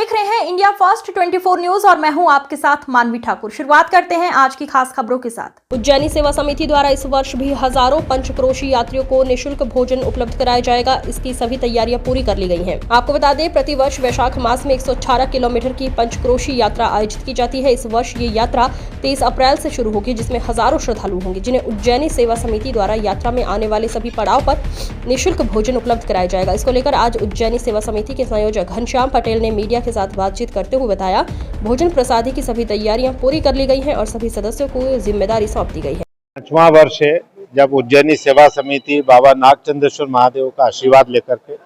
देख रहे हैं इंडिया फर्स्ट 24 न्यूज और मैं हूं आपके साथ मानवी ठाकुर। शुरुआत करते हैं आज की खास खबरों के साथ। उज्जैनी सेवा समिति द्वारा इस वर्ष भी हजारों पंचक्रोशी यात्रियों को निःशुल्क भोजन उपलब्ध कराया जाएगा। इसकी सभी तैयारियां पूरी कर ली गई हैं। आपको बता दें, प्रतिवर्ष वैशाख मास में 118 किलोमीटर की पंचक्रोशी यात्रा आयोजित की जाती है। इस वर्ष ये यात्रा 23 अप्रैल से शुरू होगी, जिसमें हजारों श्रद्धालु होंगे, जिन्हें उज्जैनी सेवा समिति द्वारा यात्रा में आने वाले सभी पड़ाव पर निःशुल्क भोजन उपलब्ध कराया जाएगा। इसको लेकर आज उज्जैनी सेवा समिति के संयोजक घनश्याम पटेल ने मीडिया के साथ बातचीत करते हुए बताया, भोजन प्रसादी की सभी तैयारियां पूरी कर ली गई हैं और सभी सदस्यों को जिम्मेदारी सौंप दी गई है। 5वां वर्ष है जब उज्जैनी सेवा समिति बाबा नागचंद्रेश्वर महादेव का आशीर्वाद लेकर के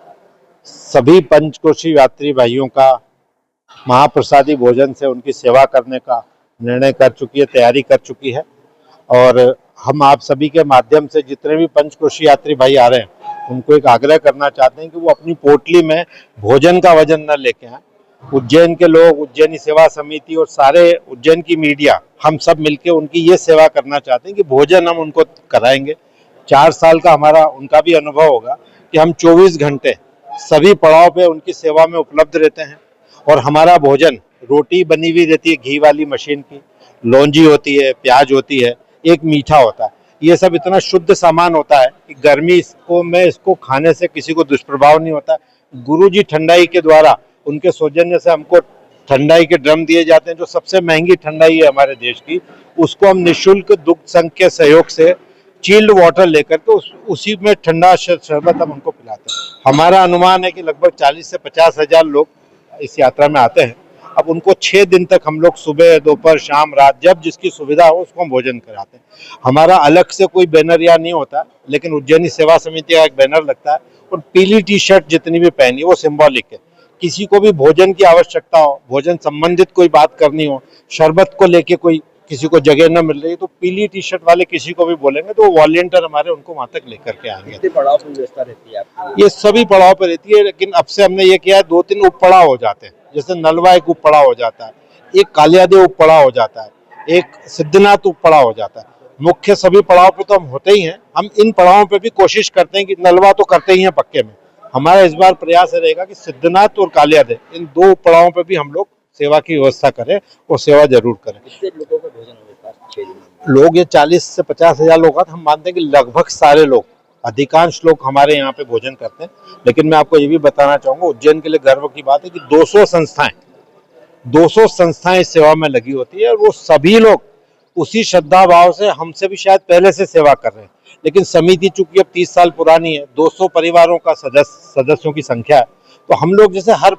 सभी पंचकोशी यात्री भाइयों का महाप्रसादी भोजन से उनकी सेवा करने का निर्णय कर चुकी है, तैयारी कर चुकी है। और हम आप सभी के माध्यम से जितने भी पंचकोशी यात्री भाई आ रहे हैं उनको एक आग्रह करना चाहते हैं कि वो अपनी पोटली में भोजन का वजन न लेके आए। उज्जैन के लोग, उज्जैनी सेवा समिति और सारे उज्जैन की मीडिया, हम सब मिलके उनकी ये सेवा करना चाहते हैं कि भोजन हम उनको कराएंगे। 4 साल का हमारा उनका भी अनुभव होगा कि हम 24 घंटे सभी पड़ाव पे उनकी सेवा में उपलब्ध रहते हैं। और हमारा भोजन, रोटी बनी हुई रहती है घी वाली मशीन की, लौंजी होती है, प्याज होती है, एक मीठा होता है। ये सब इतना शुद्ध सामान होता है कि गर्मी में इसको खाने से किसी को दुष्प्रभाव नहीं होता। गुरुजी ठंडाई के द्वारा, उनके सौजन्य से हमको ठंडाई के ड्रम दिए जाते हैं, जो सबसे महंगी ठंडाई है हमारे देश की। उसको हम निःशुल्क दुग्ध संघ के सहयोग से चिल्ड वाटर लेकर के उसी में ठंडा शरबत हम उनको पिलाते हैं। हमारा अनुमान है कि लगभग 40 से 50 हजार लोग इस यात्रा में आते हैं। अब उनको 6 दिन तक हम लोग सुबह, दोपहर, शाम, रात, जब जिसकी सुविधा हो उसको हम भोजन कराते हैं। हमारा अलग से कोई बैनर या नहीं होता, लेकिन उज्जैनी सेवा समिति का एक बैनर लगता है और पीली टी शर्ट जितनी भी पहनी वो सिंबॉलिक है। किसी को भी भोजन की आवश्यकता हो, भोजन संबंधित कोई बात करनी हो, शरबत को लेके कोई किसी को जगह न मिल रही है, तो पीली टी शर्ट वाले किसी को भी बोलेंगे तो वॉलंटियर हमारे उनको वहां तक लेकर के आएंगे। कितने पड़ाव की व्यवस्था रहती है आपकी? ये सभी पड़ाव पर रहती है, लेकिन अब से हमने ये किया है 2-3 उप पड़ाव हो जाते हैं। जैसे नलवा एक उप पड़ाव हो जाता है, एक कालियादेव उप पड़ाव हो जाता है, एक सिद्धनाथ उप पड़ाव हो जाता है। मुख्य सभी पड़ाव पे तो हम होते ही हैं। हम इन पड़ावों पे भी कोशिश करते हैं कि नलवा तो करते ही हैं पक्के में। हमारा इस बार प्रयास रहेगा कि सिद्धनाथ और कालियादेव, इन 2 पड़ावों पे भी हम लोग सेवा की व्यवस्था करें और सेवा जरूर करें। कितने लोगों का भोजन होता है 6 दिन में? लोग ये 40 से 50 हजार लोग, हम मानते हैं कि लगभग सारे लोग, अधिकांश लोग हमारे यहाँ पे भोजन करते हैं। लेकिन मैं आपको ये भी बताना चाहूंगा, उज्जैन के लिए गर्व की बात है कि 200 संस्थाएं इस सेवा में लगी होती है और वो सभी लोग उसी श्रद्धा भाव से हमसे भी शायद पहले से सेवा कर रहे हैं। लेकिन समिति चूंकि अब 30 साल पुरानी है, 200 परिवारों का सदस्यों की संख्या है, तो हम लोग जैसे हर